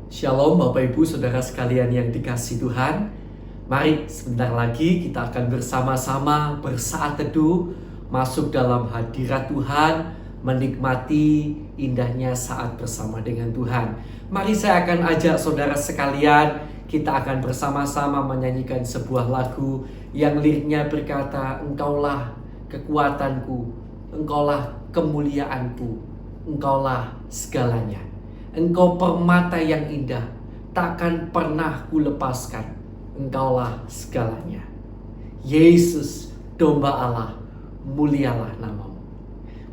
Shalom Bapak Ibu Saudara sekalian yang dikasihi Tuhan. Mari sebentar lagi kita akan bersama-sama bersaat teduh, masuk dalam hadirat Tuhan, menikmati indahnya saat bersama dengan Tuhan. Mari saya akan ajak saudara sekalian, kita akan bersama-sama menyanyikan sebuah lagu yang liriknya berkata, Engkaulah kekuatanku, Engkaulah kemuliaanku, Engkaulah segalanya. Engkau permata yang indah, takkan pernah kulepaskan. Engkaulah segalanya. Yesus, domba Allah, mulialah namamu.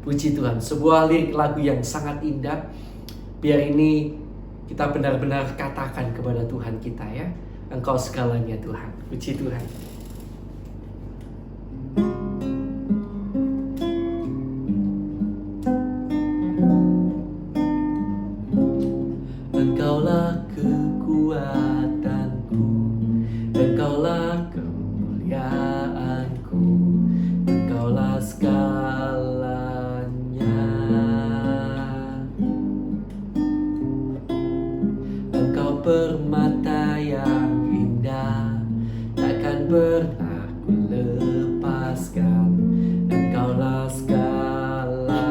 Puji Tuhan, sebuah lirik lagu yang sangat indah. Biar ini kita benar-benar katakan kepada Tuhan kita ya. Engkau segalanya Tuhan. Puji Tuhan. Engkaulah kekuatanku, Engkaulah kemuliaanku, Engkaulah segalanya. Engkau permata yang indah, takkan pernah kulepaskan. Engkaulah segalanya.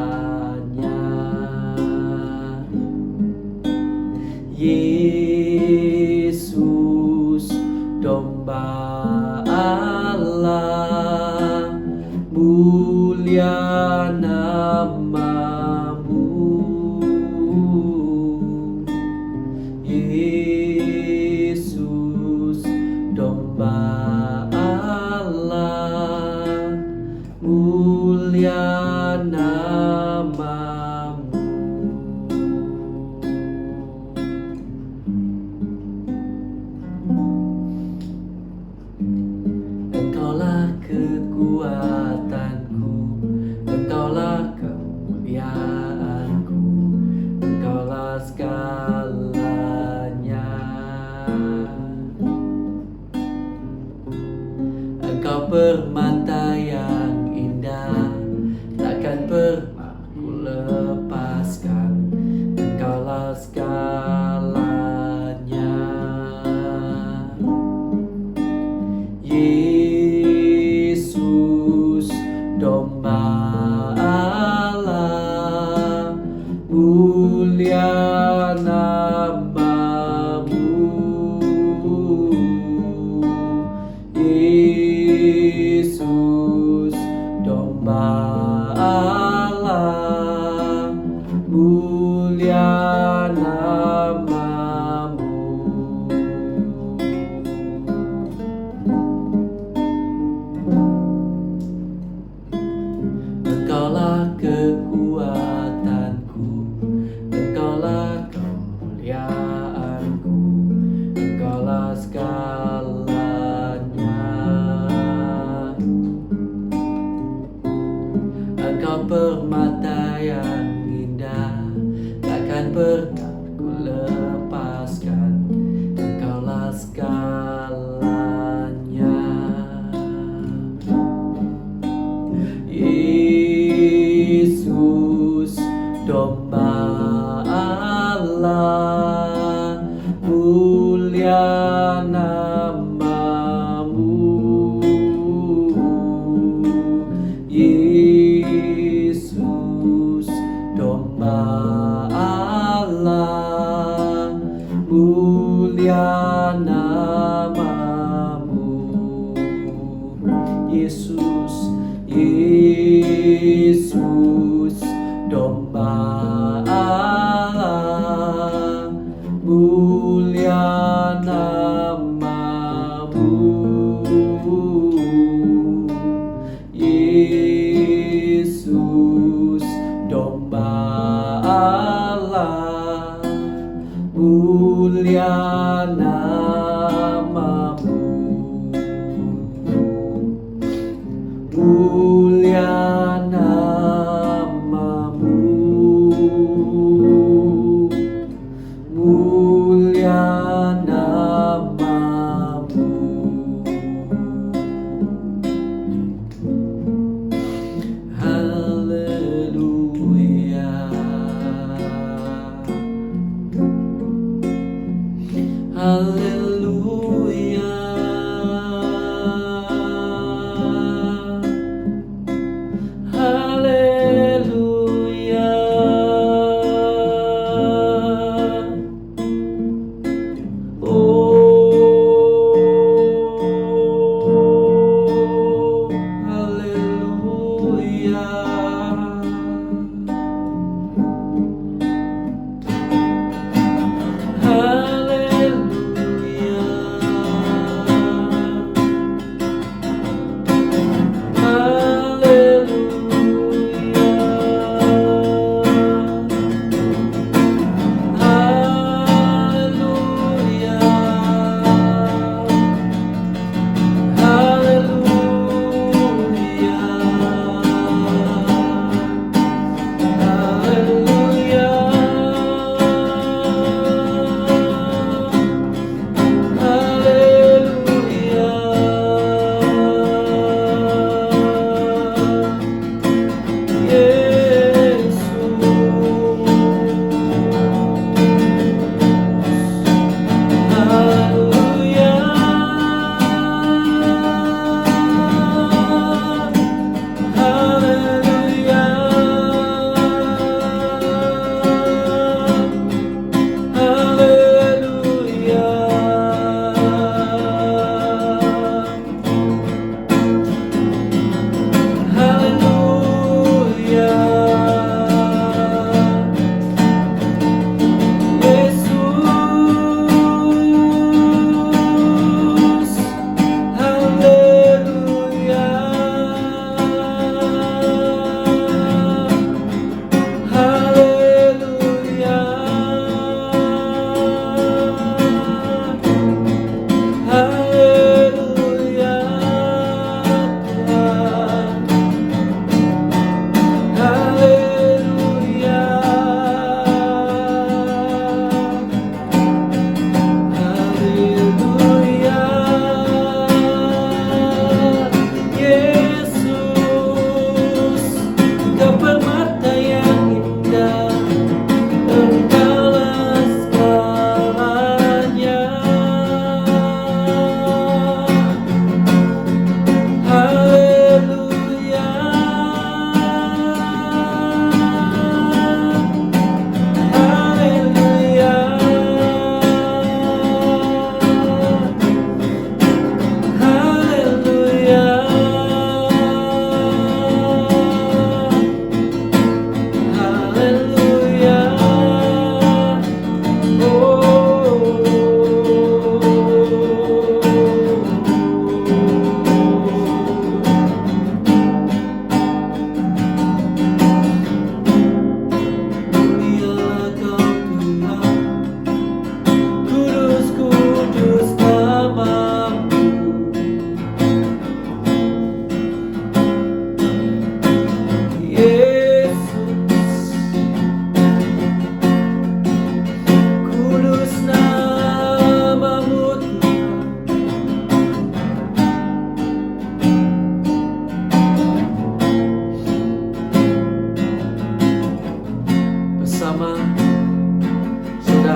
Yesus, domba Allah, mulia namamu. Yesus, domba Allah, mulia namamu. Engkaulah kekuatanku, Engkaulah kemuliaanku, Engkaulah segalanya. Engkau permata yang indah, takkan pernah kulepaskan. Engkaulah segalanya. Yesus, domba Allah, mulia namamu. Yesus, domba Allah, mulia namamu. Engkaulah kekuatanku, Engkaulah kemuliaanku, Engkaulah segalanya. Engkau permata yang indah, takkan pernah kulepaskan. Engkaulah segalanya. Yesus, domba Allah, mulia namamu. Yesus, domba Allah, mulia namamu. Yesus, Yesus, domba Allah, mulia namamu. Yesus, domba Allah, mulia namamu. Mulia namamu, mulia namamu. Haleluya. Haleluya. Haleluya. Oh, haleluya.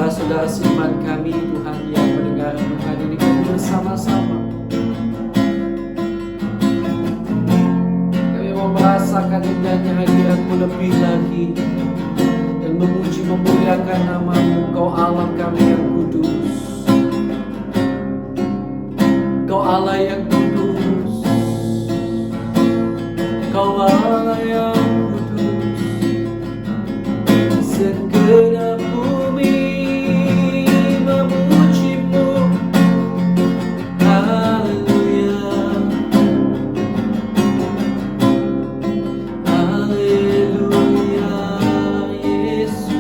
saudara seiman kami Tuhan yang mendengar renungan ini kami bersama-sama. Kami mau merasakan indahnya hadirat-Mu lebih lagi dan memuji memuliakan nama-Mu. Kau Allah kami yang kudus, Kau Allah yang kudus, Kau Allah yang kudus. Segenap bumi memuji-Mu. Haleluya, haleluya, Yesus.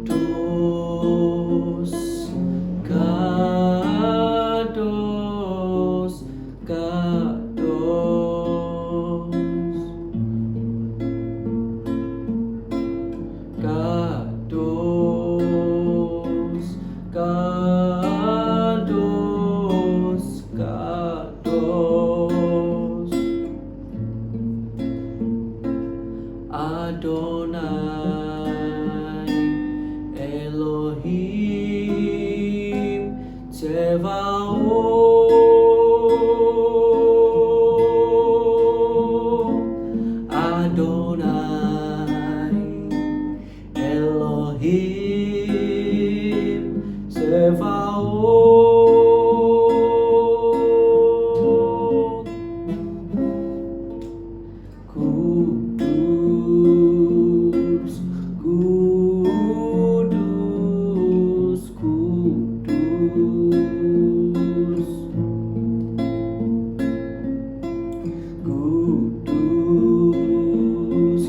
Kadosh Adonai Elohim Tsevaot, Adonai Elohim Tsevaot. Kudus, kudus, kudus, kudus,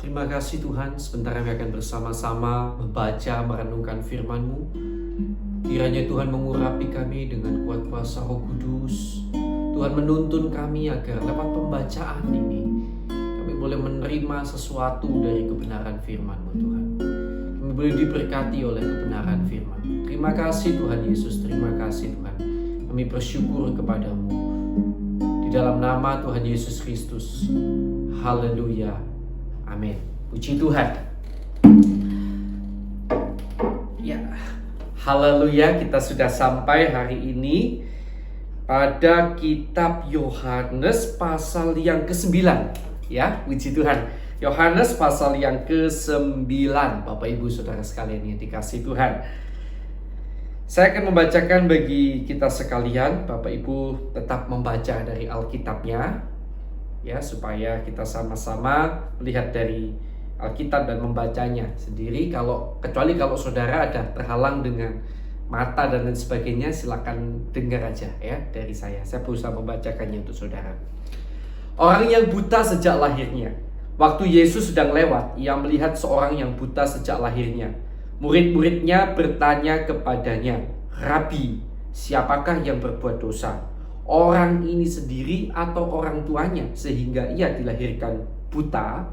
Terima kasih Tuhan, sebentar kami akan bersama-sama membaca, merenungkan firman-Mu. Kiranya Tuhan mengurapi kami dengan kuat kuasa Roh Kudus. Tuhan menuntun kami agar lewat pembacaan ini kami boleh menerima sesuatu dari kebenaran firman-Mu Tuhan. Kami boleh diberkati oleh kebenaran firman. Terima kasih Tuhan Yesus, terima kasih Tuhan. Kami bersyukur kepadamu. Di dalam nama Tuhan Yesus Kristus. Haleluya. Amin. Puji Tuhan. Ya, haleluya, kita sudah sampai hari ini pada kitab Yohanes pasal yang ke-9. Ya, puji Tuhan. Yohanes pasal yang ke-9. Bapak Ibu Saudara sekalian yang dikasihi Tuhan. Saya akan membacakan bagi kita sekalian. Bapak Ibu tetap membaca dari Alkitabnya, ya, supaya kita sama-sama melihat dari Alkitab dan membacanya sendiri. Kecuali kalau saudara ada terhalang dengan mata dan lain sebagainya, silakan dengar aja ya dari saya. Saya berusaha membacakannya untuk saudara. Orang yang buta sejak lahirnya. Waktu Yesus sedang lewat, ia melihat seorang yang buta sejak lahirnya. Murid-muridnya bertanya kepadanya, "Rabi, siapakah yang berbuat dosa? Orang ini sendiri atau orang tuanya sehingga ia dilahirkan buta?"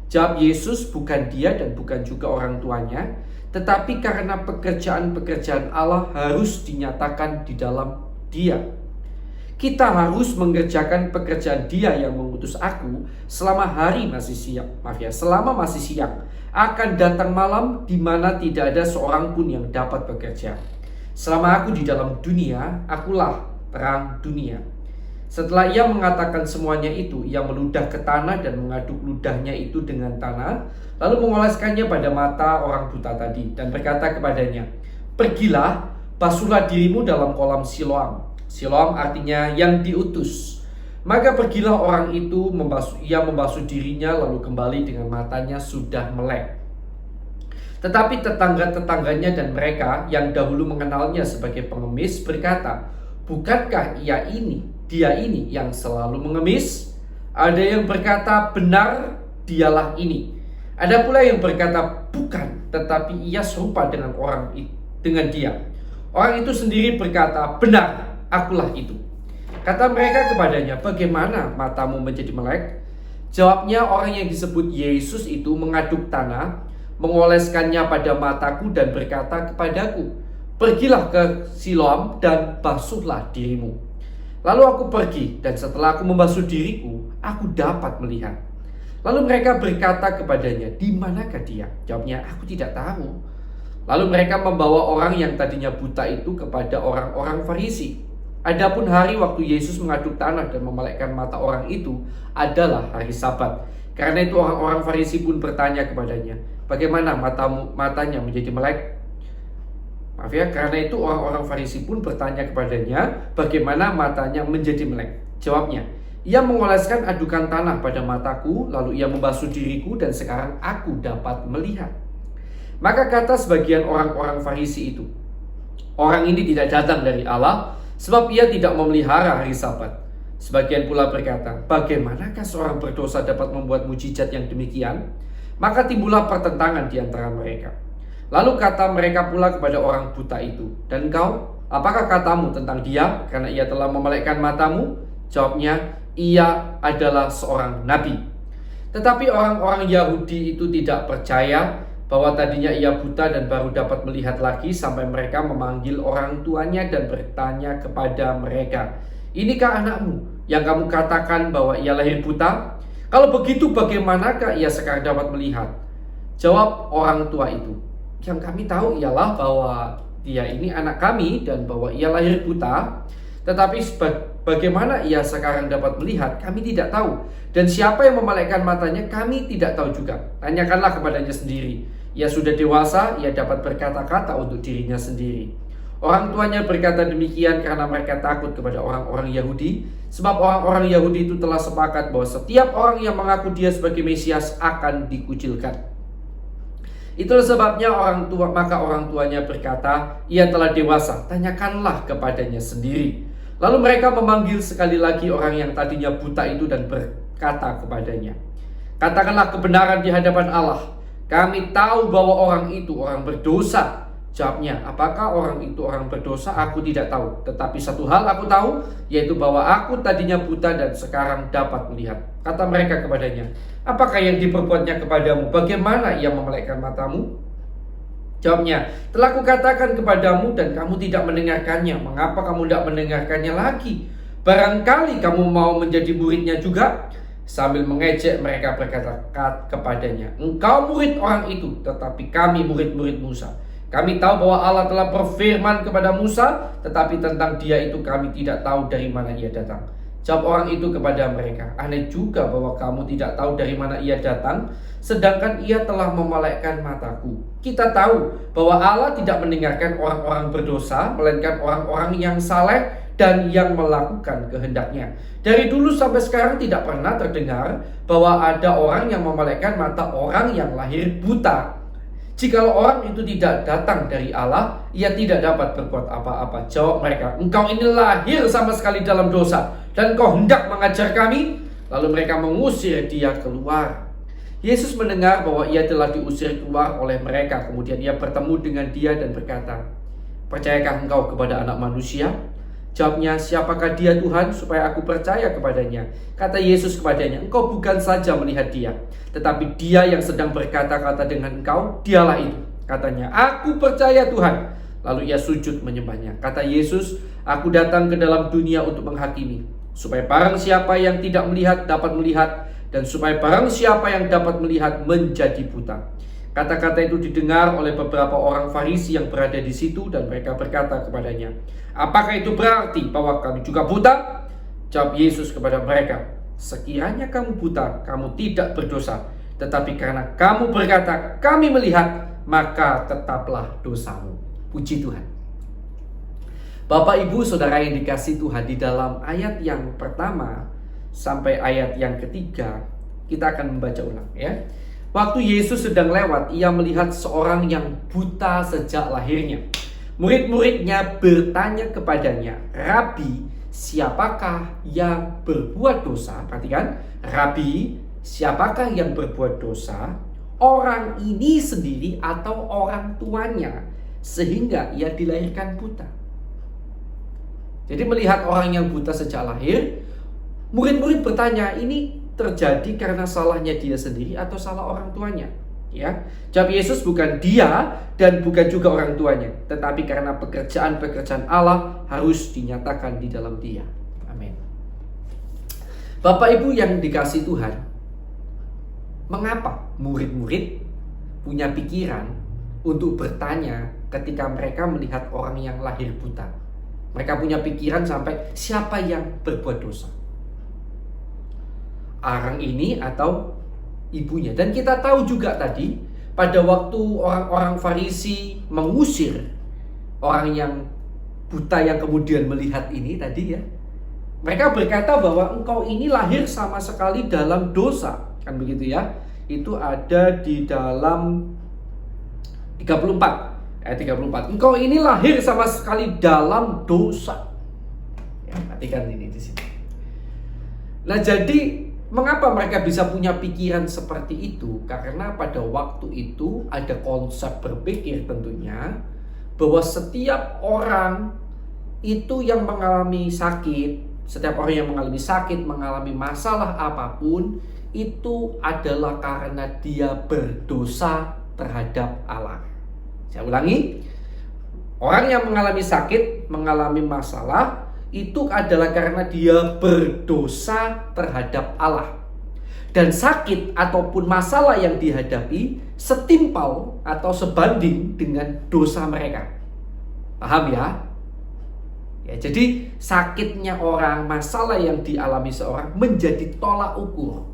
Jawab Yesus, "Bukan dia dan bukan juga orang tuanya, tetapi karena pekerjaan-pekerjaan Allah harus dinyatakan di dalam dia. Kita harus mengerjakan pekerjaan Dia yang mengutus aku selama masih siang. Akan datang malam di mana tidak ada seorang pun yang dapat bekerja. Selama aku di dalam dunia, akulah terang dunia." Setelah ia mengatakan semuanya itu, ia meludah ke tanah dan mengaduk ludahnya itu dengan tanah, lalu mengoleskannya pada mata orang buta tadi dan berkata kepadanya, "Pergilah, basuhlah dirimu dalam kolam Siloam." Siloam artinya yang diutus. Maka pergilah orang itu, ia membasuh dirinya lalu kembali dengan matanya sudah melek. Tetapi tetangga-tetangganya dan mereka yang dahulu mengenalnya sebagai pengemis berkata, "Bukankah dia ini yang selalu mengemis?" Ada yang berkata, "Benar, dialah ini." Ada pula yang berkata, "Bukan, tetapi ia serupa dengan dia." Orang itu sendiri berkata, "Benar, akulah itu." Kata mereka kepadanya, "Bagaimana matamu menjadi melek?" Jawabnya, "Orang yang disebut Yesus itu mengaduk tanah, mengoleskannya pada mataku dan berkata kepadaku, 'Pergilah ke Siloam dan basuhlah dirimu.' Lalu aku pergi, dan setelah aku membasuh diriku, aku dapat melihat." Lalu mereka berkata kepadanya, "Di manakah dia?" Jawabnya, "Aku tidak tahu." Lalu mereka membawa orang yang tadinya buta itu kepada orang-orang Farisi. Adapun hari waktu Yesus mengaduk tanah dan memelekkan mata orang itu adalah hari Sabat. Karena itu orang-orang Farisi pun bertanya kepadanya, "Bagaimana matanya menjadi melek?" Karena itu orang-orang Farisi pun bertanya kepadanya, "Bagaimana matanya menjadi melek?" Jawabnya, "Ia mengoleskan adukan tanah pada mataku, lalu ia membasuh diriku dan sekarang aku dapat melihat." Maka kata sebagian orang-orang Farisi itu, "Orang ini tidak datang dari Allah, sebab ia tidak memelihara hari Sabat." Sebagian pula berkata, "Bagaimanakah seorang berdosa dapat membuat mujizat yang demikian?" Maka timbullah pertentangan di antara mereka. Lalu kata mereka pula kepada orang buta itu, "Dan kau, apakah katamu tentang dia karena ia telah memelekkan matamu?" Jawabnya, "Ia adalah seorang nabi." Tetapi orang-orang Yahudi itu tidak percaya bahwa tadinya ia buta dan baru dapat melihat lagi, sampai mereka memanggil orang tuanya dan bertanya kepada mereka, "Inikah anakmu yang kamu katakan bahwa ia lahir buta? Kalau begitu bagaimanakah ia sekarang dapat melihat?" Jawab orang tua itu, "Yang kami tahu ialah bahwa dia ini anak kami dan bahwa ia lahir buta. Tetapi bagaimana ia sekarang dapat melihat, kami tidak tahu. Dan siapa yang memelekkan matanya, kami tidak tahu juga. Tanyakanlah kepadanya sendiri. Ia sudah dewasa, ia dapat berkata-kata untuk dirinya sendiri." Orang tuanya berkata demikian karena mereka takut kepada orang-orang Yahudi, sebab orang-orang Yahudi itu telah sepakat bahwa setiap orang yang mengaku dia sebagai Mesias akan dikucilkan. Itulah sebabnya maka orang tuanya berkata, "Ia telah dewasa, tanyakanlah kepadanya sendiri." Lalu mereka memanggil sekali lagi orang yang tadinya buta itu dan berkata kepadanya, Katakanlah kebenaran di hadapan Allah. Kami tahu bahwa orang itu orang berdosa. Jawabnya, apakah orang itu orang berdosa? Aku tidak tahu. Tetapi satu hal aku tahu, yaitu bahwa aku tadinya buta dan sekarang dapat melihat. Kata mereka kepadanya, apakah yang diperbuatnya kepadamu? Bagaimana ia memelekkan matamu? Jawabnya, telah kukatakan kepadamu dan kamu tidak mendengarkannya. Mengapa kamu tidak mendengarkannya lagi? Barangkali kamu mau menjadi muridnya juga? Sambil mengejek mereka berkata kepadanya, engkau murid orang itu, tetapi kami murid-murid Musa. Kami tahu bahwa Allah telah berfirman kepada Musa, tetapi tentang dia itu kami tidak tahu dari mana ia datang. Jawab orang itu kepada mereka, aneh juga bahwa kamu tidak tahu dari mana ia datang, sedangkan ia telah memelekkan mataku. Kita tahu bahwa Allah tidak mendengarkan orang-orang berdosa, melainkan orang-orang yang saleh dan yang melakukan kehendaknya. Dari dulu sampai sekarang tidak pernah terdengar bahwa ada orang yang memelekkan mata orang yang lahir buta. Jikalau orang itu tidak datang dari Allah, ia tidak dapat berbuat apa-apa. Jawab mereka, engkau ini lahir sama sekali dalam dosa, dan kau hendak mengajar kami? Lalu mereka mengusir dia keluar. Yesus mendengar bahwa ia telah diusir keluar oleh mereka. Kemudian ia bertemu dengan dia dan berkata, percayakah engkau kepada Anak Manusia? Jawabnya, siapakah dia Tuhan supaya aku percaya kepadanya? Kata Yesus kepadanya, engkau bukan saja melihat dia, tetapi dia yang sedang berkata-kata dengan engkau, dialah itu. Katanya, aku percaya Tuhan. Lalu ia sujud menyembahnya. Kata Yesus, aku datang ke dalam dunia untuk menghakimi, supaya barang siapa yang tidak melihat dapat melihat, dan supaya barang siapa yang dapat melihat menjadi buta. Kata-kata itu didengar oleh beberapa orang Farisi yang berada di situ, dan mereka berkata kepadanya, apakah itu berarti bahwa kami juga buta? Jawab Yesus kepada mereka, sekiranya kamu buta, kamu tidak berdosa. Tetapi karena kamu berkata, kami melihat, maka tetaplah dosamu. Puji Tuhan. Bapak, Ibu, Saudara yang dikasihi Tuhan, di dalam ayat yang pertama sampai ayat yang ketiga, kita akan membaca ulang ya. Waktu Yesus sedang lewat, ia melihat seorang yang buta sejak lahirnya. Murid-muridnya bertanya kepadanya, Rabi, siapakah yang berbuat dosa? Perhatikan, Rabi, siapakah yang berbuat dosa? Orang ini sendiri atau orang tuanya, sehingga ia dilahirkan buta. Jadi melihat orang yang buta sejak lahir, murid-murid bertanya, ini terjadi karena salahnya dia sendiri atau salah orang tuanya? Ya, jawab Yesus, bukan dia dan bukan juga orang tuanya, tetapi karena pekerjaan-pekerjaan Allah harus dinyatakan di dalam dia. Amin. Bapak Ibu yang dikasihi Tuhan, mengapa murid-murid punya pikiran untuk bertanya ketika mereka melihat orang yang lahir buta? Mereka punya pikiran sampai siapa yang berbuat dosa? Orang ini atau ibunya. Dan kita tahu juga tadi, pada waktu orang-orang Farisi mengusir orang yang buta yang kemudian melihat ini tadi ya, mereka berkata bahwa engkau ini lahir sama sekali dalam dosa. Kan begitu ya. Itu ada di dalam 34, ayat 34. Engkau ini lahir sama sekali dalam dosa. Ya, perhatikan ini di sini. Nah, jadi mengapa mereka bisa punya pikiran seperti itu? Karena pada waktu itu ada konsep berpikir tentunya bahwa setiap orang itu yang mengalami sakit, setiap orang yang mengalami sakit, mengalami masalah apapun, itu adalah karena dia berdosa terhadap Allah. Saya ulangi, orang yang mengalami sakit, mengalami masalah, itu adalah karena dia berdosa terhadap Allah. Dan sakit ataupun masalah yang dihadapi setimpal atau sebanding dengan dosa mereka. Paham ya? Ya, jadi sakitnya orang, masalah yang dialami seorang menjadi tolak ukur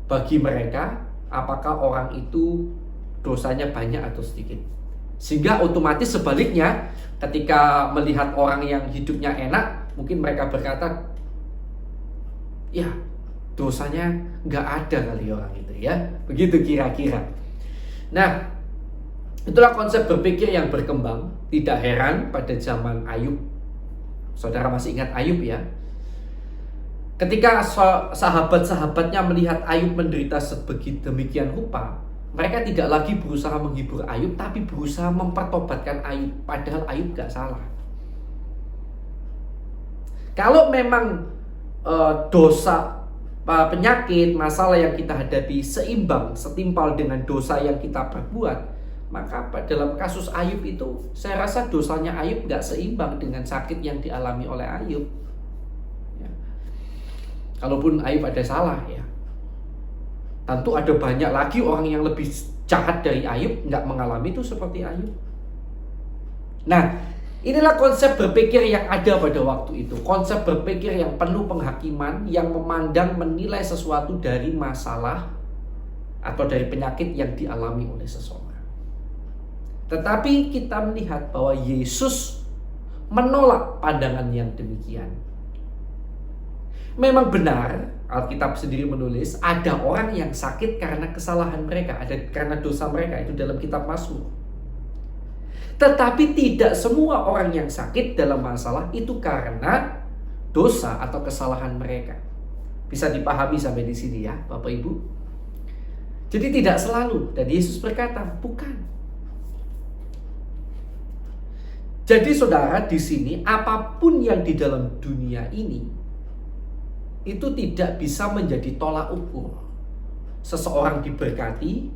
bagi mereka apakah orang itu dosanya banyak atau sedikit. Sehingga otomatis sebaliknya, ketika melihat orang yang hidupnya enak, mungkin mereka berkata, ya dosanya nggak ada kali orang itu ya. Begitu kira-kira. Nah, itulah konsep berpikir yang berkembang. Tidak heran pada zaman Ayub. Saudara masih ingat Ayub ya? Ketika sahabat-sahabatnya melihat Ayub menderita sebegitu demikian rupa, mereka tidak lagi berusaha menghibur Ayub, tapi berusaha mempertobatkan Ayub, padahal Ayub gak salah. Kalau memang dosa, penyakit, masalah yang kita hadapi seimbang, setimpal dengan dosa yang kita perbuat, maka dalam kasus Ayub itu, saya rasa dosanya Ayub gak seimbang dengan sakit yang dialami oleh Ayub. Ya. Kalaupun Ayub ada salah, ya, tentu ada banyak lagi orang yang lebih jahat dari Ayub, nggak mengalami itu seperti Ayub. Nah, inilah konsep berpikir yang ada pada waktu itu. Konsep berpikir yang penuh penghakiman, yang memandang, menilai sesuatu dari masalah atau dari penyakit yang dialami oleh seseorang. Tetapi kita melihat bahwa Yesus menolak pandangan yang demikian. Memang benar, Alkitab sendiri menulis ada orang yang sakit karena kesalahan mereka, ada karena dosa mereka, itu dalam kitab Mazmur. Tetapi tidak semua orang yang sakit dalam masalah itu karena dosa atau kesalahan mereka. Bisa dipahami sampai di sini ya, Bapak Ibu. Jadi tidak selalu, dan Yesus berkata, bukan. Jadi saudara, di sini apapun yang di dalam dunia ini itu tidak bisa menjadi tolak ukur seseorang diberkati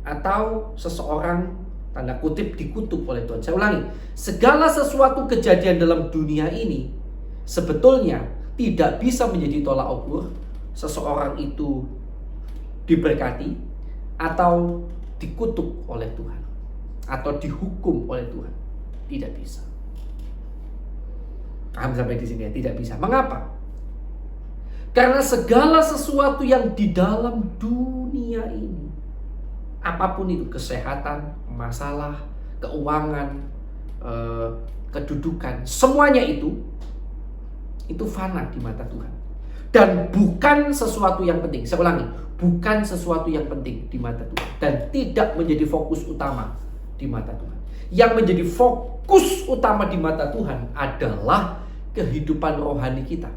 atau seseorang tanda kutip dikutuk oleh Tuhan. Saya ulangi, segala sesuatu kejadian dalam dunia ini sebetulnya tidak bisa menjadi tolak ukur seseorang itu diberkati atau dikutuk oleh Tuhan atau dihukum oleh Tuhan. Tidak bisa. Paham sampai di sini ya? Tidak bisa. Mengapa? Karena segala sesuatu yang di dalam dunia ini, apapun itu, kesehatan, masalah, keuangan, kedudukan, semuanya itu fana di mata Tuhan. Dan bukan sesuatu yang penting. Saya ulangi, bukan sesuatu yang penting di mata Tuhan. Dan tidak menjadi fokus utama di mata Tuhan. Yang menjadi fokus utama di mata Tuhan adalah kehidupan rohani kita,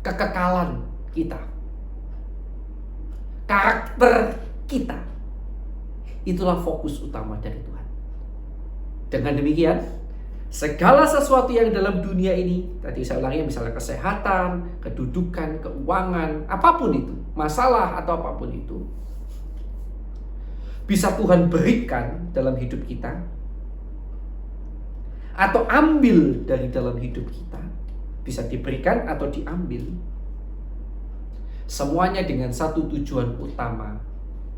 kekekalan kita, karakter kita. Itulah fokus utama dari Tuhan. Dengan demikian, segala sesuatu yang dalam dunia ini, tadi saya ulangi, misalnya kesehatan, kedudukan, keuangan, apapun itu, masalah atau apapun itu, bisa Tuhan berikan dalam hidup kita atau ambil dari dalam hidup kita. Bisa diberikan atau diambil. Semuanya dengan satu tujuan utama,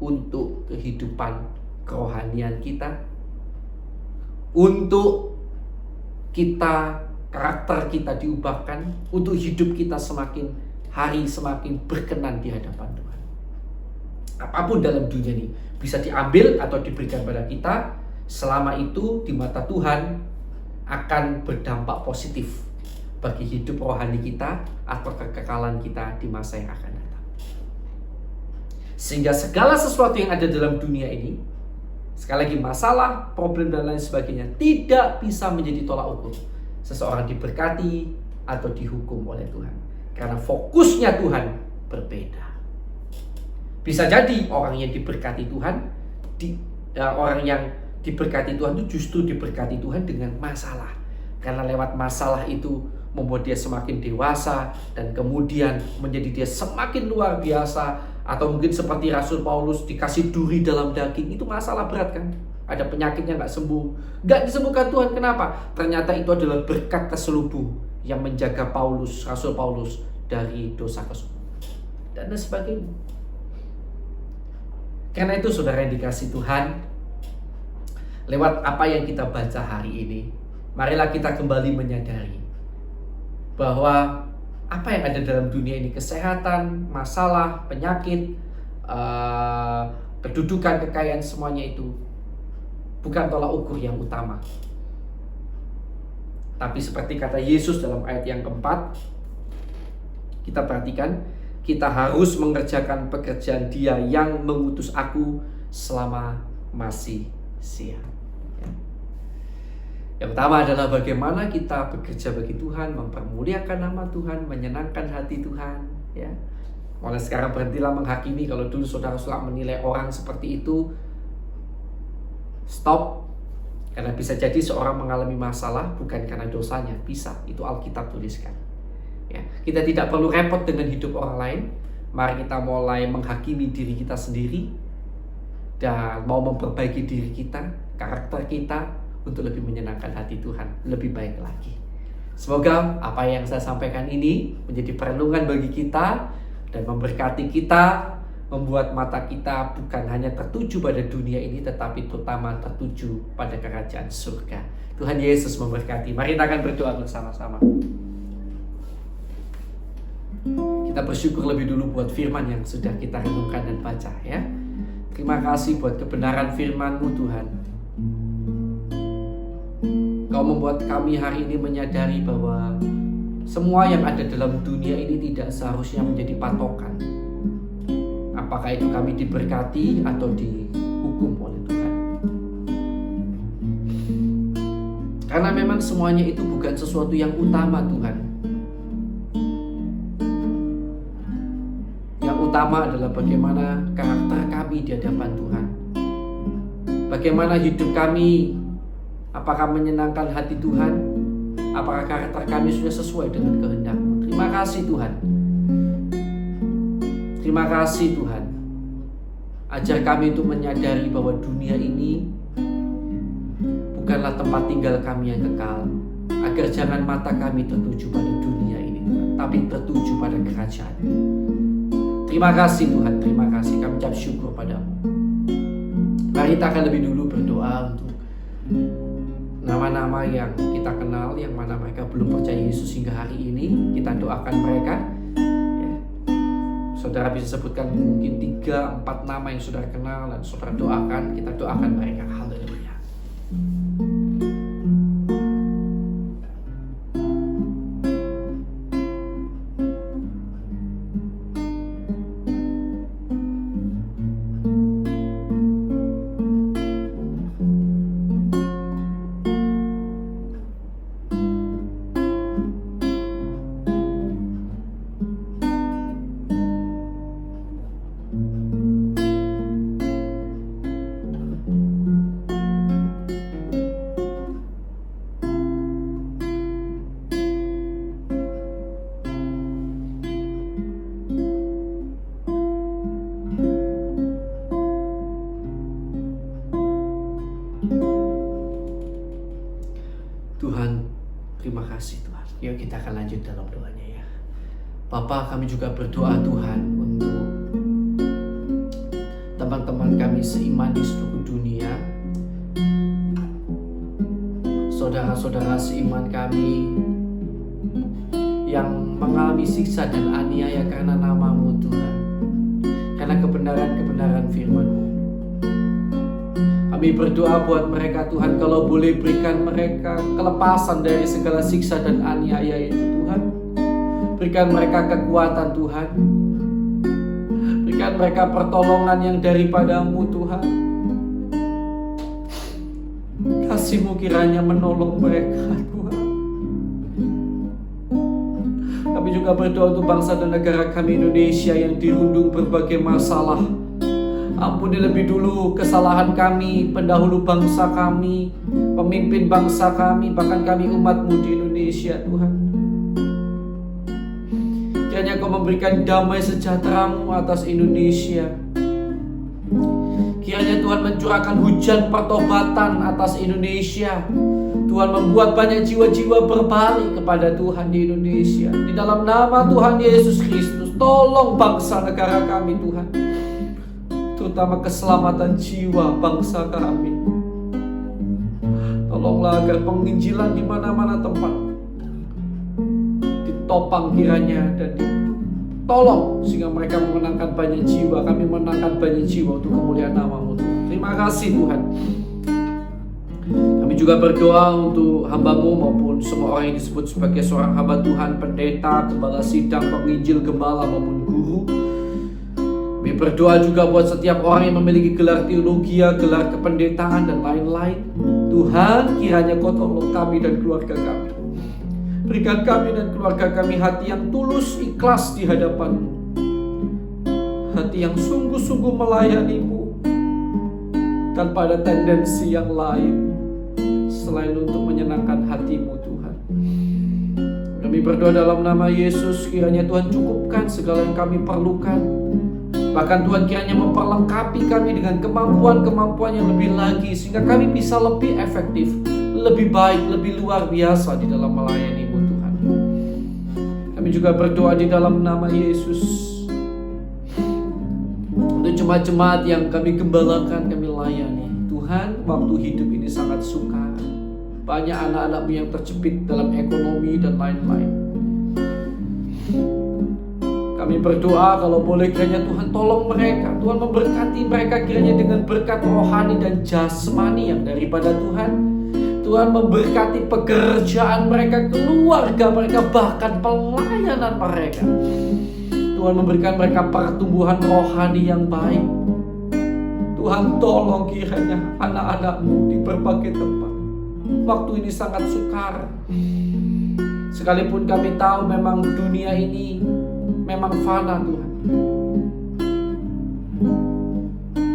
untuk kehidupan kerohanian kita, untuk kita, karakter kita diubahkan, untuk hidup kita semakin hari semakin berkenan di hadapan Tuhan. Apapun dalam dunia ini bisa diambil atau diberikan pada kita, selama itu di mata Tuhan akan berdampak positif bagi hidup rohani kita atau kekekalan kita di masa yang akan datang. Sehingga segala sesuatu yang ada dalam dunia ini, sekali lagi masalah, problem dan lain sebagainya, tidak bisa menjadi tolak ukur seseorang diberkati atau dihukum oleh Tuhan. Karena fokusnya Tuhan berbeda. Bisa jadi orang yang diberkati Tuhan, orang yang diberkati Tuhan itu justru diberkati Tuhan dengan masalah. Karena lewat masalah itu membuat dia semakin dewasa dan kemudian menjadi dia semakin luar biasa. Atau mungkin seperti Rasul Paulus dikasih duri dalam daging, itu masalah berat kan? Ada penyakitnya gak sembuh, gak disembuhkan Tuhan. Kenapa? Ternyata itu adalah berkat terselubung yang menjaga Rasul Paulus dari dosa kesombongan dan sebagainya. Karena itu saudara yang dikasih Tuhan, lewat apa yang kita baca hari ini, marilah kita kembali menyadari bahwa apa yang ada dalam dunia ini, kesehatan, masalah, penyakit, kedudukan, kekayaan, semuanya itu bukan tolak ukur yang utama. Tapi seperti kata Yesus dalam ayat yang keempat, kita perhatikan, kita harus mengerjakan pekerjaan Dia yang mengutus aku selama masih siang. Yang pertama adalah bagaimana kita bekerja bagi Tuhan, mempermuliakan nama Tuhan, menyenangkan hati Tuhan. Ya, mulai sekarang berhentilah menghakimi. Kalau dulu saudara suka menilai orang seperti itu, stop. Karena bisa jadi seorang mengalami masalah bukan karena dosanya, bisa. Itu Alkitab tuliskan. Ya, kita tidak perlu repot dengan hidup orang lain. Mari kita mulai menghakimi diri kita sendiri dan mau memperbaiki diri kita, karakter kita, untuk lebih menyenangkan hati Tuhan, lebih baik lagi. Semoga apa yang saya sampaikan ini menjadi perenungan bagi kita dan memberkati kita, membuat mata kita bukan hanya tertuju pada dunia ini, tetapi terutama tertuju pada kerajaan surga. Tuhan Yesus memberkati. Mari kita akan berdoa bersama-sama. Kita bersyukur lebih dulu buat firman yang sudah kita renungkan dan baca, ya. Terima kasih buat kebenaran firman-Mu, Tuhan. Kau membuat kami hari ini menyadari bahwa semua yang ada dalam dunia ini tidak seharusnya menjadi patokan. Apakah itu kami diberkati atau dihukum oleh Tuhan. Karena memang semuanya itu bukan sesuatu yang utama, Tuhan. Yang utama adalah bagaimana karakter kami di hadapan Tuhan. Bagaimana hidup kami, apakah menyenangkan hati Tuhan? Apakah karakter kami sudah sesuai dengan kehendak-Mu? Terima kasih Tuhan. Terima kasih Tuhan. Ajar kami untuk menyadari bahwa dunia ini bukanlah tempat tinggal kami yang kekal. Agar jangan mata kami tertuju pada dunia ini, Tuhan, tapi tertuju pada kerajaan. Terima kasih Tuhan, terima kasih. Kami ucap syukur padamu. Mari kita akan lebih dulu berdoa untuk nama-nama yang kita kenal, yang mana mereka belum percaya Yesus hingga hari ini. Kita doakan mereka, ya. Saudara bisa sebutkan mungkin 3-4 nama yang saudara kenal dan saudara doakan. Kita doakan mereka. Haleluya. Tuhan, terima kasih Tuhan. Yuk kita akan lanjut dalam doanya, ya. Bapa, kami juga berdoa Tuhan untuk teman-teman kami seiman di seluruh dunia, saudara-saudara seiman kami yang mengalami siksa dan aniaya karena nama-Mu Tuhan, karena kebenaran-kebenaran firman-Mu. Kami berdoa buat mereka Tuhan, kalau boleh berikan mereka kelepasan dari segala siksa dan aniaya itu Tuhan. Berikan mereka kekuatan Tuhan. Berikan mereka pertolongan yang daripada-Mu Tuhan. Kasih-Mu kiranya menolong mereka Tuhan. Kami juga berdoa untuk bangsa dan negara kami Indonesia yang dirundung berbagai masalah. Ampuni lebih dulu kesalahan kami, pendahulu bangsa kami, pemimpin bangsa kami, bahkan kami umat-Mu di Indonesia Tuhan. Kiranya Kau memberikan damai sejahtera-Mu atas Indonesia. Kiranya Tuhan mencurahkan hujan pertobatan atas Indonesia. Tuhan membuat banyak jiwa-jiwa berbalik kepada Tuhan di Indonesia. Di dalam nama Tuhan Yesus Kristus, tolong bangsa negara kami Tuhan, terutama keselamatan jiwa bangsa kami. Tolonglah agar penginjilan di mana-mana tempat ditopang kiranya dan ditolong sehingga mereka memenangkan banyak jiwa. Kami memenangkan banyak jiwa untuk kemuliaan nama-Mu Tuhan. Terima kasih Tuhan. Kami juga berdoa untuk hamba-Mu maupun semua orang yang disebut sebagai seorang hamba Tuhan, pendeta, gembala sidang, penginjil, gembala maupun guru. Kami berdoa juga buat setiap orang yang memiliki gelar teologi, gelar kependetaan dan lain-lain. Tuhan, kiranya Kau tolong kami dan keluarga kami. Berikan kami dan keluarga kami hati yang tulus, ikhlas di hadapan-Mu. Hati yang sungguh-sungguh melayani-Mu tanpa ada tendensi yang lain selain untuk menyenangkan hati-Mu, Tuhan. Kami berdoa dalam nama Yesus, kiranya Tuhan cukupkan segala yang kami perlukan. Bahkan Tuhan kiranya memperlengkapi kami dengan kemampuan-kemampuan yang lebih lagi, sehingga kami bisa lebih efektif, lebih baik, lebih luar biasa di dalam melayani-Mu, Tuhan. Kami juga berdoa di dalam nama Yesus untuk jemaat-jemaat yang kami gembalakan, kami layani. Tuhan, waktu hidup ini sangat sukar. Banyak anak-anak-Mu yang terjepit dalam ekonomi dan lain-lain. Kami berdoa kalau boleh kiranya Tuhan tolong mereka. Tuhan memberkati mereka kiranya dengan berkat rohani dan jasmani yang daripada Tuhan. Tuhan memberkati pekerjaan mereka, keluarga mereka, bahkan pelayanan mereka. Tuhan memberikan mereka pertumbuhan rohani yang baik. Tuhan tolong kiranya anak-anak-Mu di berbagai tempat. Waktu ini sangat sukar. Sekalipun kami tahu memang dunia ini memang fana, Tuhan.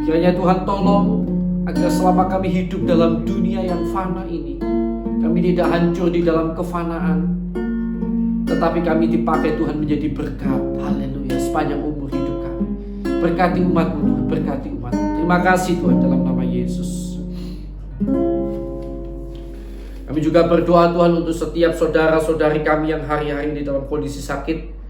Kiranya Tuhan tolong agar selama kami hidup dalam dunia yang fana ini, kami tidak hancur di dalam kefanaan, tetapi kami dipakai Tuhan menjadi berkat. Haleluya, sepanjang umur hidup kami. Berkati umat-Mu, Tuhan, berkati umat. Terima kasih Tuhan dalam nama Yesus. Kami juga berdoa Tuhan untuk setiap saudara-saudari kami yang hari-hari ini dalam kondisi sakit.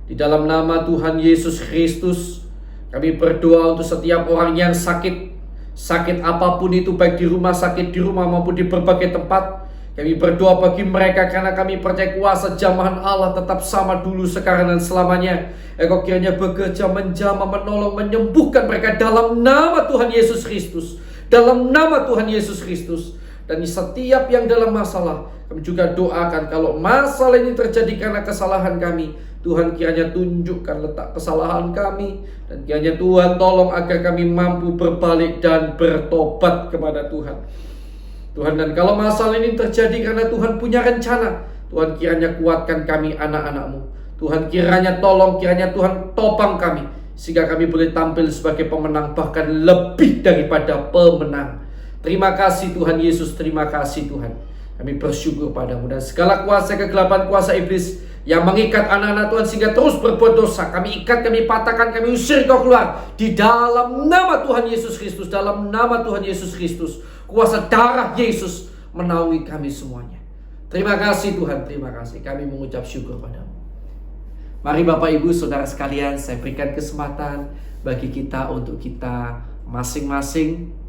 Di dalam nama Tuhan Yesus Kristus, kami berdoa untuk setiap orang yang sakit. Sakit apapun itu, baik di rumah sakit, di rumah maupun di berbagai tempat. Kami berdoa bagi mereka karena kami percaya kuasa jamahan Allah tetap sama dulu, sekarang dan selamanya. Engkau kiranya bekerja, menjamah, menolong, menyembuhkan mereka dalam nama Tuhan Yesus Kristus. Dalam nama Tuhan Yesus Kristus. Dan setiap yang dalam masalah, kami juga doakan kalau masalah ini terjadi karena kesalahan kami, Tuhan kiranya tunjukkan letak kesalahan kami, dan kiranya Tuhan tolong agar kami mampu berbalik dan bertobat kepada Tuhan. Tuhan, dan kalau masalah ini terjadi karena Tuhan punya rencana, Tuhan kiranya kuatkan kami anak-anak-Mu. Tuhan kiranya tolong, kiranya Tuhan topang kami, sehingga kami boleh tampil sebagai pemenang, bahkan lebih daripada pemenang. Terima kasih Tuhan Yesus, terima kasih Tuhan. Kami bersyukur padamu, dan segala kuasa kegelapan, kuasa iblis yang mengikat anak-anak Tuhan sehingga terus berbuat dosa, kami ikat, kami patahkan, kami usir kau keluar di dalam nama Tuhan Yesus Kristus. Dalam nama Tuhan Yesus Kristus, kuasa darah Yesus menaungi kami semuanya. Terima kasih Tuhan, terima kasih. Kami mengucap syukur padamu. Mari Bapak Ibu Saudara sekalian, saya berikan kesempatan bagi kita untuk kita masing-masing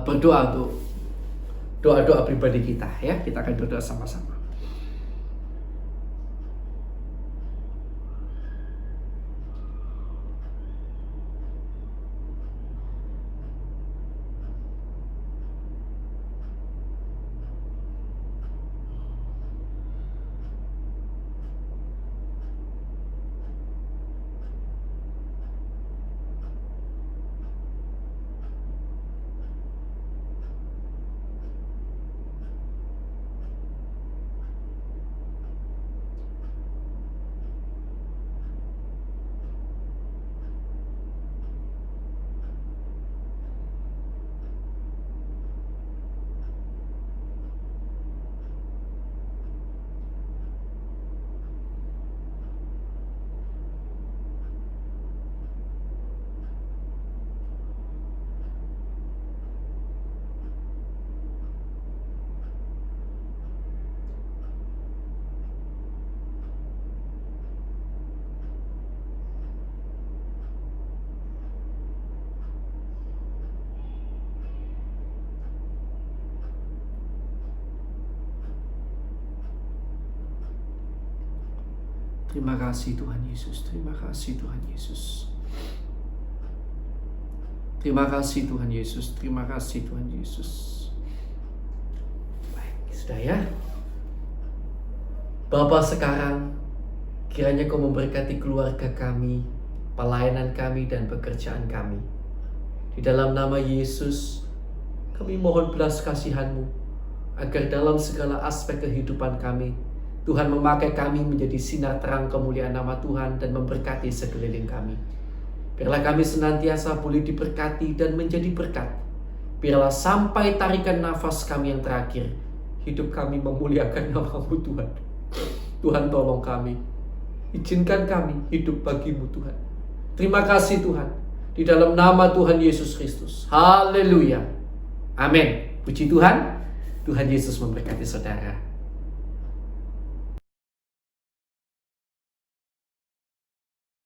berdoa untuk doa-doa pribadi kita, ya. Kita akan berdoa sama-sama. Terima kasih Tuhan Yesus, terima kasih Tuhan Yesus. Terima kasih Tuhan Yesus, terima kasih Tuhan Yesus. Baik, sudah ya. Bapa, sekarang kiranya Kau memberkati keluarga kami, pelayanan kami dan pekerjaan kami. Di dalam nama Yesus, Kami mohon belas kasihan-Mu, agar dalam segala aspek kehidupan kami, Tuhan memakai kami menjadi sinar terang kemuliaan nama Tuhan dan memberkati sekeliling kami. Biarlah kami senantiasa boleh diberkati dan menjadi berkat. Biarlah sampai tarikan nafas kami yang terakhir, hidup kami memuliakan nama-Mu Tuhan. Tuhan tolong kami, izinkan kami hidup bagi-Mu Tuhan. Terima kasih Tuhan, di dalam nama Tuhan Yesus Kristus. Haleluya. Amin. Puji Tuhan. Tuhan Yesus memberkati saudara.